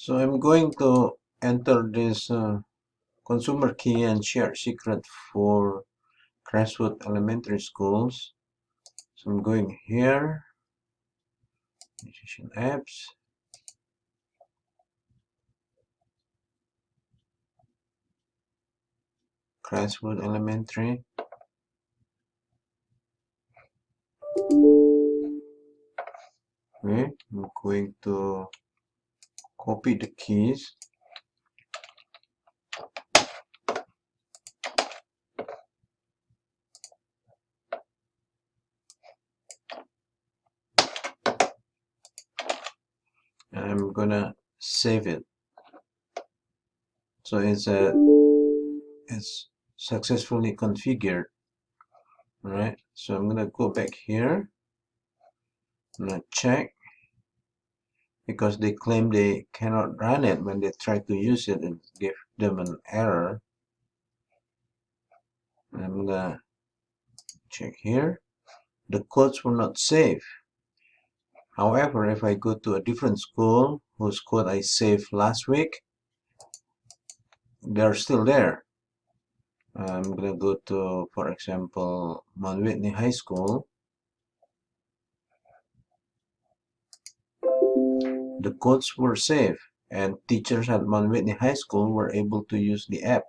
So I'm going to enter this consumer key and shared secret for Crestwood Elementary Schools. So I'm going here, Education Apps, Crestwood Elementary. Okay, I'm going to copy the keys. And I'm gonna save it. So it's successfully configured. Alright, so I'm gonna go back here. I'm gonna check because they claim they cannot run it when they try to use it and give them an error. I'm gonna check here. The codes were not saved. However, if I go to a different school whose code I saved last week, they're still there. I'm gonna go to, for example, Mount Whitney High School. The codes were saved, and teachers at Mount Whitney High School were able to use the app.